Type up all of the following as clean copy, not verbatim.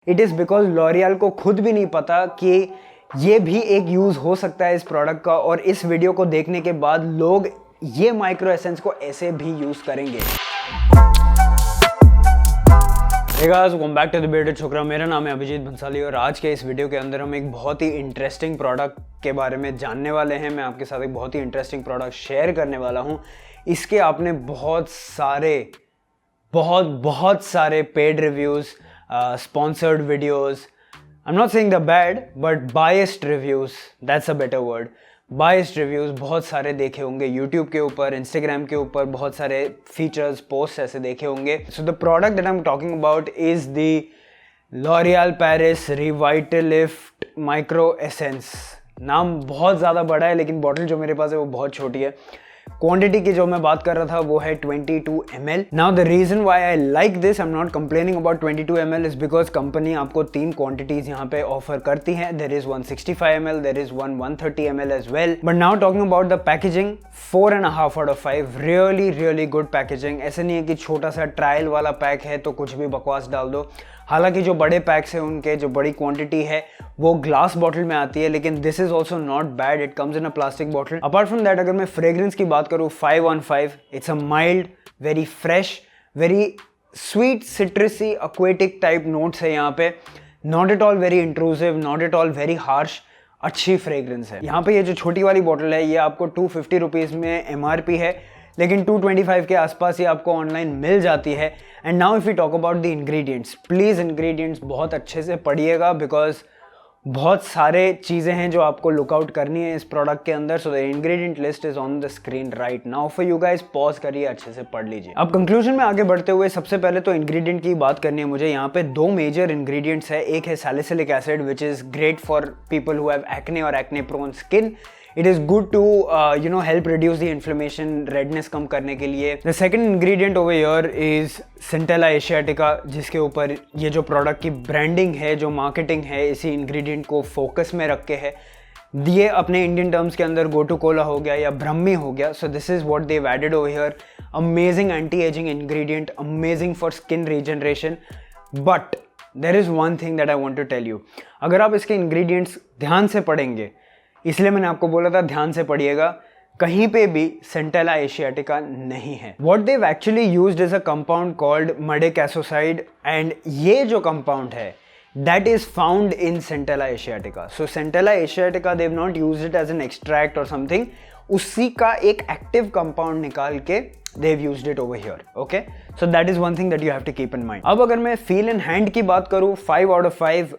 It is because L'Oréal को खुद भी नहीं पता कि ये भी एक यूज़ हो सकता है इस प्रोडक्ट का, और इस वीडियो को देखने के बाद लोग ये माइक्रो एसेंस को ऐसे भी यूज़ करेंगे। Hey guys, welcome back to the bearded Chokra. मेरा नाम है अभिजीत भंसाली और आज के इस वीडियो के अंदर हम एक बहुत ही इंटरेस्टिंग प्रोडक्ट के बारे में जानने वाले हैं। मैं आपके साथ एक बहुत ही इंटरेस्टिंग प्रोडक्ट शेयर करने वाला हूं। इसके आपने बहुत सारे paid reviews, sponsored videos, I am not saying the bad but biased reviews, that's a better word, biased reviews बहुत सारे देखे होंगे यूट्यूब के ऊपर, इंस्टाग्राम के ऊपर, बहुत सारे फीचर्स, पोस्ट ऐसे देखे होंगे। So the product that I am talking about is the L'Oreal Paris Revitalift micro essence. नाम बहुत ज़्यादा बड़ा है लेकिन बॉटल जो मेरे पास है वो बहुत छोटी है। क्वांटिटी की जो मैं बात कर रहा था वो है 22 ml। Now the reason why I like this, I am not complaining about 22 ml is because company आपको 3 क्वांटिटीज यहाँ पे ऑफर करती है। There is 165 ml, there is 130 ml as well. But now talking about the packaging, 4.5 out of 5, really good packaging. ऐसे नहीं है कि छोटा सा ट्रायल वाला पैक है तो कुछ भी बकवास डाल दो। हालांकि जो बड़े पैक्स हैं उनके जो बड़ी क्वांटिटी है वो ग्लास बॉटल में आती है, लेकिन this is also not bad, it comes in a plastic bottle. Apart from that अगर मैं फ्रेग्रेंस की बात करूँ, 5 on 5, it's a mild, very fresh, very sweet, सिट्रसी, aquatic type notes है यहाँ पे। Not at all very intrusive, not at all very harsh, अच्छी fragrance है। यहाँ पे ये जो छोटी वाली बॉटल है ये आपको 250 रुपीज़ में MRP है, लेकिन 225 के आसपास ये आपको ऑनलाइन मिल जाती है। And now if you talk about the ingredients, please ingredients बहुत अच्छे से पढ़िएगा बिकॉज बहुत सारे चीज़ें हैं जो आपको लुकआउट करनी है इस प्रोडक्ट के अंदर। So the ingredient list is on the screen right now for you guys. Pause करिए, अच्छे से पढ़ लीजिए। अब कंक्लूजन में आगे बढ़ते हुए सबसे पहले तो इंग्रेडिएंट की बात करनी है मुझे। यहाँ पे 2 मेजर इंग्रेडिएंट्स है। एक है salicylic acid which is great for people who have acne और acne prone skin. It is good to help reduce the inflammation, redness कम करने के लिए। The second ingredient over here is Centella asiatica, जिसके ऊपर ये जो प्रोडक्ट की ब्रांडिंग है, जो मार्केटिंग है, इसी इंग्रेडिएंट को फोकस में रख के है। ये अपने इंडियन टर्म्स के अंदर गोटू कोला हो गया या ब्रह्मी हो गया। So this is what they've added over here. Amazing anti ageing ingredient, amazing for skin regeneration. But there is one thing that I want to tell you, अगर आप इसके इंग्रेडिएंट्स ध्यान से पढ़ेंगे, इसलिए मैंने आपको बोला था ध्यान से पढ़िएगा, कहीं पे भी सेंटेला एशियाटिका नहीं है। What they've actually used is a compound called Madecassoside, and ये जो compound है that is found in Centella asiatica. So Centella asiatica they've not used it as an extract or something, उसी का एक active compound निकाल के they've used it over here. Okay, so that is one thing that you have to keep in mind. अब अगर मैं feel in hand की बात करूँ, 5 out of 5,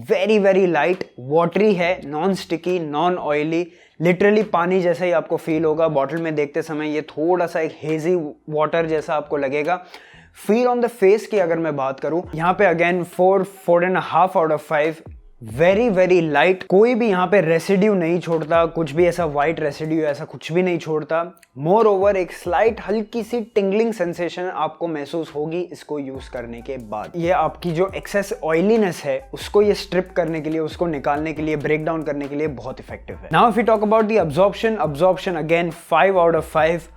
very light, watery है, non sticky, non oily, literally पानी जैसा ही आपको फील होगा। बॉटल में देखते समय ये थोड़ा सा एक हेजी वाटर जैसा आपको लगेगा। फील ऑन द फेस की अगर मैं बात करूँ, यहाँ पे again 4.5 out of 5, very light, कोई भी यहाँ पे रेसिड्यू नहीं छोड़ता, कुछ भी ऐसा वाइट रेसिड्यू ऐसा कुछ भी नहीं छोड़ता। मोर ओवर एक स्लाइट हल्की सी टिंगलिंग सेंसेशन आपको महसूस होगी इसको यूज करने के बाद। ये आपकी जो एक्सेस ऑयलीनेस है उसको ये स्ट्रिप करने के लिए, उसको निकालने के लिए, ब्रेक डाउन करने के लिए बहुत इफेक्टिव है। Now if you talk about the absorption again 5 out of 5,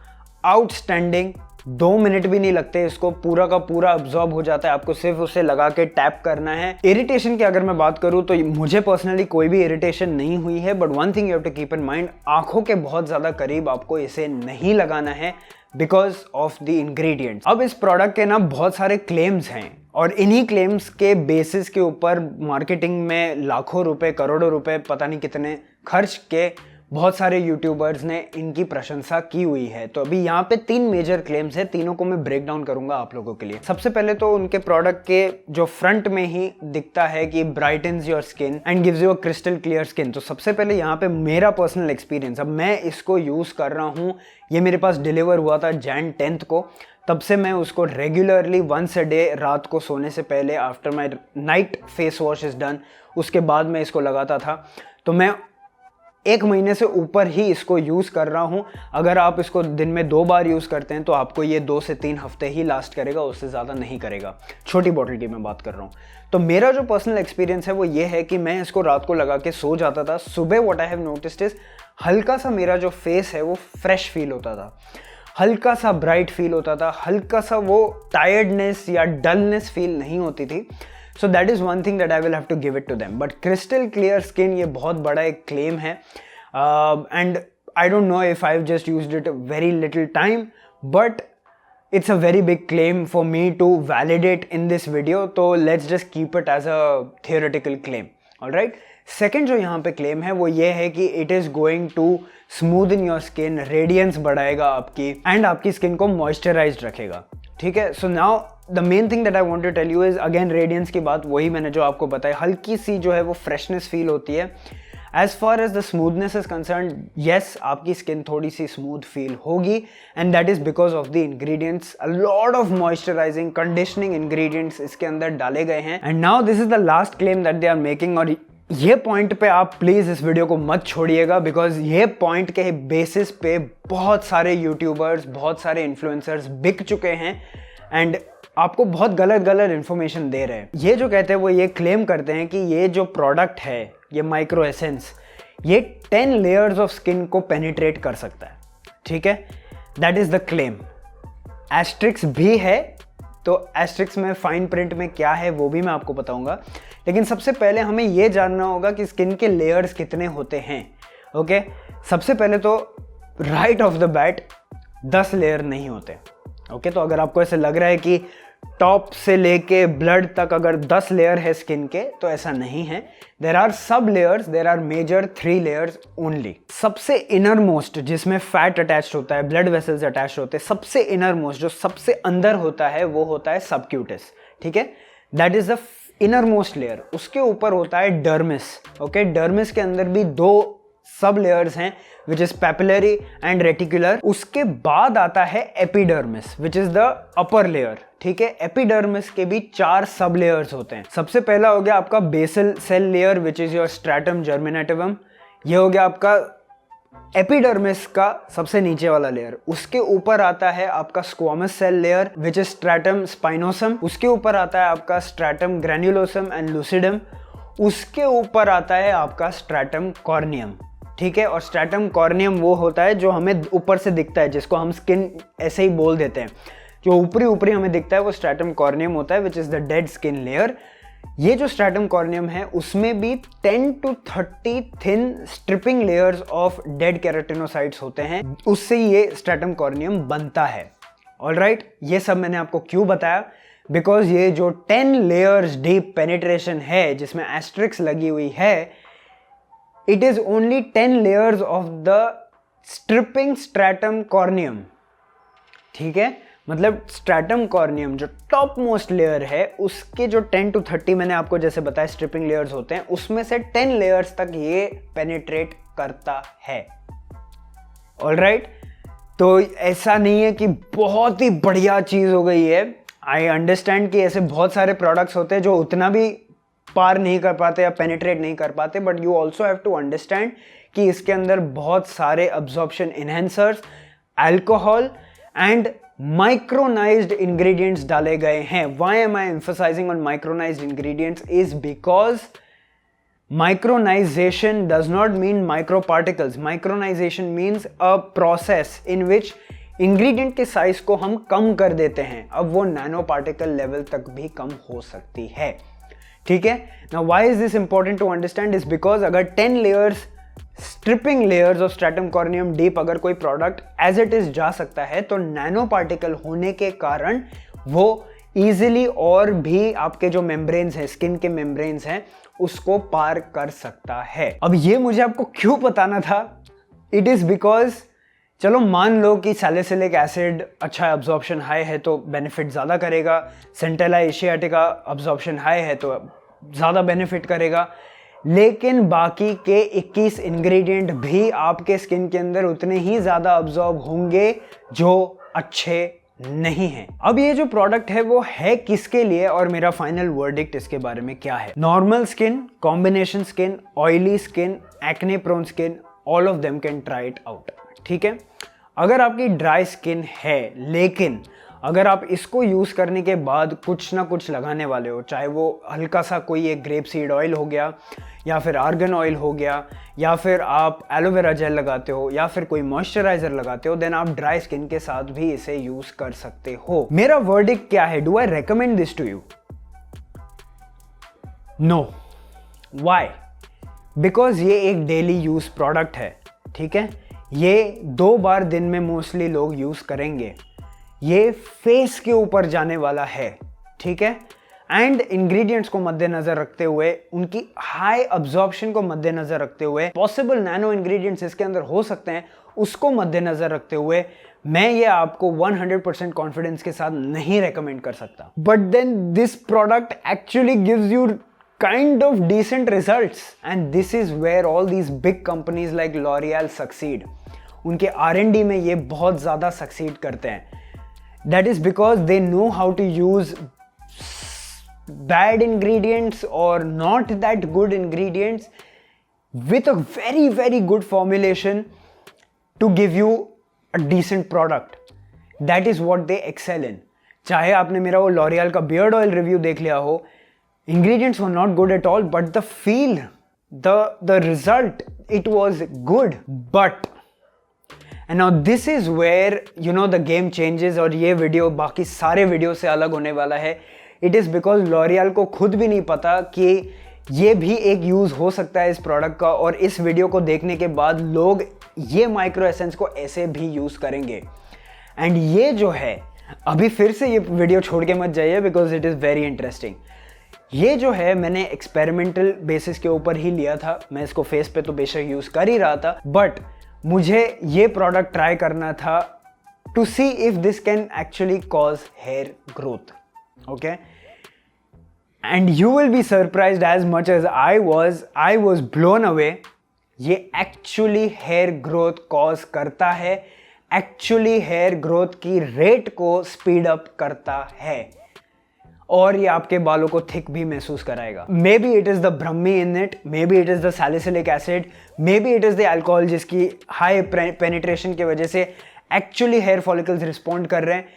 outstanding. 2 minute भी नहीं लगते, इसको पूरा का पूरा अब्जॉर्ब हो जाता है। आपको सिर्फ उसे लगा के टैप करना है। इरिटेशन की अगर मैं बात करूं तो मुझे पर्सनली कोई भी इरिटेशन नहीं हुई है। But one thing you have to keep in mind, आंखों के बहुत ज्यादा करीब आपको इसे नहीं लगाना है बिकॉज ऑफ द इंग्रेडिएंट्स। अब इस प्रोडक्ट के ना बहुत सारे क्लेम्स हैं और इन्हीं क्लेम्स के बेसिस के ऊपर मार्केटिंग में लाखों रुपए, करोड़ों रुपए, पता नहीं कितने खर्च के बहुत सारे यूट्यूबर्स ने इनकी प्रशंसा की हुई है। तो अभी यहाँ पे 3 मेजर क्लेम्स है, तीनों को मैं ब्रेक डाउन करूंगा आप लोगों के लिए। सबसे पहले तो उनके प्रोडक्ट के जो फ्रंट में ही दिखता है कि brightens your skin and gives you a crystal clear skin. तो सबसे पहले यहाँ पे मेरा पर्सनल एक्सपीरियंस, अब मैं इसको यूज कर रहा हूँ, ये मेरे पास डिलीवर हुआ था Jan 10th को। तब से मैं उसको रेगुलरली once a day रात को सोने से पहले, after my night face wash is done, उसके बाद मैं इसको लगाता था। तो मैं 1 महीने से ऊपर ही इसको यूज़ कर रहा हूँ। अगर आप इसको दिन में 2 बार यूज़ करते हैं तो आपको ये 2 से 3 हफ्ते ही लास्ट करेगा, उससे ज़्यादा नहीं करेगा। छोटी बॉटल की मैं बात कर रहा हूँ। तो मेरा जो पर्सनल एक्सपीरियंस है वो ये है कि मैं इसको रात को लगा के सो जाता था। सुबह what I have noticed is हल्का सा मेरा जो फेस है वो फ्रेश फील होता था, हल्का सा ब्राइट फील होता था, हल्का सा वो टायर्डनेस या डलनेस फील नहीं होती थी। So that is one thing that I will have to give it to them. But crystal clear skin ये बहुत बड़ा एक क्लेम है, and I don't know if I have just used it very little time, but it's a very big claim for me to validate in this video, तो let's just keep it as a theoretical claim. Alright, second जो यहाँ पे claim है वो ये है कि it is going to smoothen your skin, radiance बढ़ाएगा आपकी, and आपकी skin को moisturized रखेगा. ठीक है, so now the main thing that I want to tell you is again radiance की बात वही मैंने जो आपको बताया, हल्की सी जो है वो freshness feel होती है. As far as the smoothness is concerned, yes, आपकी skin थोड़ी सी smooth feel होगी, and that is because of the ingredients. A lot of moisturizing, conditioning ingredients इसके अंदर डाले गए हैं. And now this is the last claim that they are making, और ये पॉइंट पे आप प्लीज़ इस वीडियो को मत छोड़िएगा, बिकॉज ये पॉइंट के बेसिस पे बहुत सारे यूट्यूबर्स, बहुत सारे इन्फ्लुएंसर्स बिक चुके हैं एंड आपको बहुत गलत गलत इन्फॉर्मेशन दे रहे हैं. ये जो कहते हैं वो ये क्लेम करते हैं कि ये जो प्रोडक्ट है, ये माइक्रो एसेंस, ये 10 लेयर्स ऑफ स्किन को पेनिट्रेट कर सकता है. ठीक है, that is the claim. Asterisk भी है, तो एस्ट्रिक्स में फाइन प्रिंट में क्या है वो भी मैं आपको बताऊंगा, लेकिन सबसे पहले हमें ये जानना होगा कि स्किन के लेयर्स कितने होते हैं. ओके, सबसे पहले तो right of the bat 10 layer नहीं होते. ओके, तो अगर आपको ऐसे लग रहा है कि टॉप से लेके ब्लड तक अगर 10 लेयर है स्किन के, तो ऐसा नहीं है. There are sub layers, there are major 3 layers only. सबसे इनर मोस्ट जिसमें फैट अटैच्ड होता है, ब्लड वेसल्स अटैच्ड होते हैं, सबसे इनर मोस्ट जो सबसे अंदर होता है वो होता है सबक्यूटिस. ठीक है, that is the inner most layer. उसके ऊपर होता है डर्मिस. ओके, डर्मिस के अंदर भी 2 सब लेयर्स हैं which is papillary and reticular. उसके बाद आता है epidermis which is the upper layer. ठीक है, एपिडर्मिस के भी 4 सब लेयर्स होते हैं. सबसे पहला हो गया आपका basal cell layer which is your stratum germinativum. ये हो गया आपका एपिडर्मिस का सबसे नीचे वाला लेयर. उसके ऊपर आता है आपका squamous cell layer which is stratum spinosum. उसके ऊपर आता है आपका स्ट्रैटम ग्रैन्युलोसम एंड लूसिडम. उसके ऊपर आता है आपका स्ट्रैटम कॉर्नियम. ठीक है, और स्ट्रैटम कॉर्नियम वो होता है जो हमें ऊपर से दिखता है, जिसको हम स्किन ऐसे ही बोल देते हैं. जो ऊपरी ऊपरी हमें दिखता है वो स्ट्रैटम कॉर्नियम होता है which is the dead skin layer. ये जो स्ट्रैटम कॉर्नियम है उसमें भी 10 to 30 thin stripping layers of dead keratinocytes होते हैं. उससे ये स्ट्रैटम कॉर्नियम बनता है. ऑलराइट, ये सब मैंने आपको क्यों बताया, बिकॉज ये जो 10 लेयर्स डीप पेनिट्रेशन है जिसमें एस्ट्रिक्स लगी हुई है, it is only 10 layers of the stripping stratum corneum. ठीक है, मतलब स्ट्रैटम कॉर्नियम जो टॉप मोस्ट लेयर है उसके जो 10 to 30 मैंने आपको जैसे बताया स्ट्रिपिंग लेयर्स होते हैं, उसमें से 10 लेयर्स तक ये पेनिट्रेट करता है. ऑलराइट, तो ऐसा नहीं है कि बहुत ही बढ़िया चीज़ हो गई है. आई अंडरस्टैंड कि ऐसे बहुत सारे प्रोडक्ट्स होते हैं जो उतना भी पार नहीं कर पाते या पेनिट्रेट नहीं कर पाते, but you also have to understand कि इसके अंदर बहुत सारे absorption enhancers, alcohol and micronised ingredients डाले गए हैं. Why am I emphasising on micronised ingredients is because micronization does not mean microparticles. Micronization means a process in which ingredient के size को हम कम कर देते हैं. अब वो नैनो पार्टिकल लेवल तक भी कम हो सकती है. ठीक है, now why is this important to understand is because अगर 10 layers stripping layers of stratum corneum deep अगर कोई प्रोडक्ट एज इट इज जा सकता है, तो नैनो पार्टिकल होने के कारण वो इजीली और भी आपके जो मेम्ब्रेन्स हैं, स्किन के मेम्ब्रेन्स हैं, उसको पार कर सकता है. अब ये मुझे आपको क्यों बताना था, इट इज बिकॉज चलो मान लो कि सैलिसिलिक एसिड अच्छा एब्जॉर्प्शन हाई है तो बेनिफिट ज़्यादा करेगा, सेंटेला एशियाटिका एब्जॉर्प्शन हाई है तो ज़्यादा बेनिफिट करेगा, लेकिन बाकी के 21 इंग्रेडिएंट भी आपके स्किन के अंदर उतने ही ज़्यादा अब्जॉर्ब होंगे जो अच्छे नहीं है. अब ये जो प्रोडक्ट है वो है किसके लिए और मेरा फाइनल वर्डिक्ट इसके बारे में क्या है. Normal skin, combination skin, oily skin, acne prone skin, all of them can try it out. ठीक है, अगर आपकी ड्राई स्किन है लेकिन अगर आप इसको यूज़ करने के बाद कुछ ना कुछ लगाने वाले हो, चाहे वो हल्का सा कोई एक ग्रेप सीड ऑयल हो गया या फिर आर्गन ऑयल हो गया या फिर आप एलोवेरा जेल लगाते हो या फिर कोई मॉइस्चराइजर लगाते हो, देन आप ड्राई स्किन के साथ भी इसे यूज़ कर सकते हो. मेरा वर्डिक्ट क्या है, do I recommend this to you? No. Why? Because ये एक डेली यूज प्रोडक्ट है, ठीक है। ये 2 बार दिन में मोस्टली लोग यूज करेंगे। ये फेस के ऊपर जाने वाला है, ठीक है। एंड इंग्रेडिएंट्स को मद्देनजर रखते हुए, उनकी हाई अब्जॉर्प्शन को मद्देनजर रखते हुए, पॉसिबल नैनो इंग्रेडिएंट्स इसके अंदर हो सकते हैं, उसको मद्देनजर रखते हुए मैं ये आपको 100% कॉन्फिडेंस के साथ नहीं रेकमेंड कर सकता। But then this product actually gives you kind of decent results, and this is where all these big companies like L'Oreal succeed. उनके R&D में ये बहुत ज़्यादा succeed करते हैं. That is because they know how to use bad ingredients or not that good ingredients with a very very good formulation to give you a decent product. That is what they excel in. चाहे आपने मेरा वो L'Oreal का beard oil review देख लिया हो, ingredients were not good at all, but the feel, the result, it was good. But and now this is where you know the game changes, और ये वीडियो बाकी सारे वीडियो से अलग होने वाला है. It is because L'Oreal को खुद भी नहीं पता कि ये भी एक यूज़ हो सकता है इस प्रोडक्ट का, और इस वीडियो को देखने के बाद लोग ये माइक्रो एसेंस को ऐसे भी यूज़ करेंगे. एंड ये जो है, अभी फिर से ये वीडियो छोड़ के मत जाइए because it is very interesting. ये जो है मैंने एक्सपेरिमेंटल बेसिस के ऊपर ही लिया था. मैं इसको फेस पे तो बेशक यूज़ कर ही रहा था, बट मुझे ये प्रोडक्ट ट्राई करना था to see if this can actually cause hair growth. Okay, and you will be surprised as much as I was blown away. ये एक्चुअली हेयर ग्रोथ कॉज करता है, एक्चुअली हेयर ग्रोथ की rate को speed up करता है, और ये आपके बालों को थिक भी महसूस कराएगा. Maybe it is the brahmi in it, maybe it is the salicylic acid, maybe it is the alcohol जिसकी हाई पेनिट्रेशन की वजह से एक्चुअली हेयर फॉलिकल्स रिस्पॉन्ड कर रहे हैं.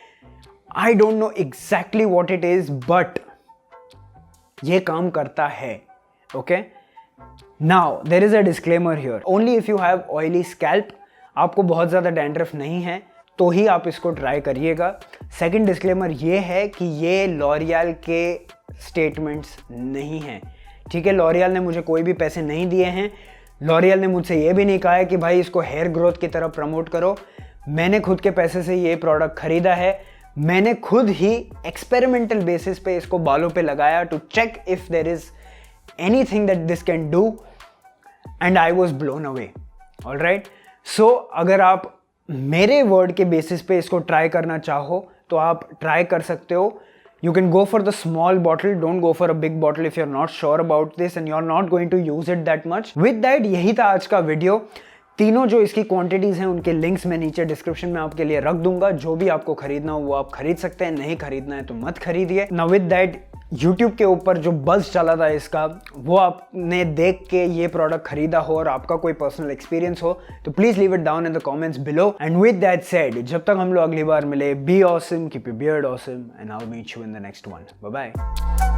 I don't know exactly what it is, but ये काम करता है. Okay, now there is a disclaimer here. Only if you have oily scalp, आपको बहुत ज़्यादा डैंड्रफ नहीं है तो ही आप इसको ट्राई करिएगा. सेकंड डिस्क्लेमर ये है कि ये लॉरियल के स्टेटमेंट्स नहीं हैं, ठीक है. लॉरियल ने मुझे कोई भी पैसे नहीं दिए हैं. लॉरियल ने मुझसे ये भी नहीं कहा है कि भाई इसको हेयर ग्रोथ की तरफ प्रमोट करो. मैंने खुद के पैसे से ये प्रोडक्ट खरीदा है. मैंने खुद ही एक्सपेरिमेंटल बेसिस पे इसको बालों पे लगाया to check if there is anything that this can do, and I was blown away. Alright, so अगर आप मेरे वर्ड के बेसिस पे इसको ट्राई करना चाहो तो आप ट्राई कर सकते हो. You can go for the small bottle, don't go for a big bottle if you are not sure about this and you are not going to use it that much. With that, यही था आज का video. तीनों जो इसकी quantities हैं उनके links मैं नीचे डिस्क्रिप्शन में आपके लिए रख दूंगा. जो भी आपको खरीदना हो वो आप खरीद सकते हैं, नहीं खरीदना है तो मत खरीदिए. नाउ विद दैट, YouTube के ऊपर जो बज़ चला था इसका, वो आपने देख के ये प्रोडक्ट खरीदा हो और आपका कोई पर्सनल एक्सपीरियंस हो तो please leave it down in the comments below. And with that said, जब तक हम लोग अगली बार मिले, be awesome, keep your beard awesome, and I will meet you in the next one. Bye bye.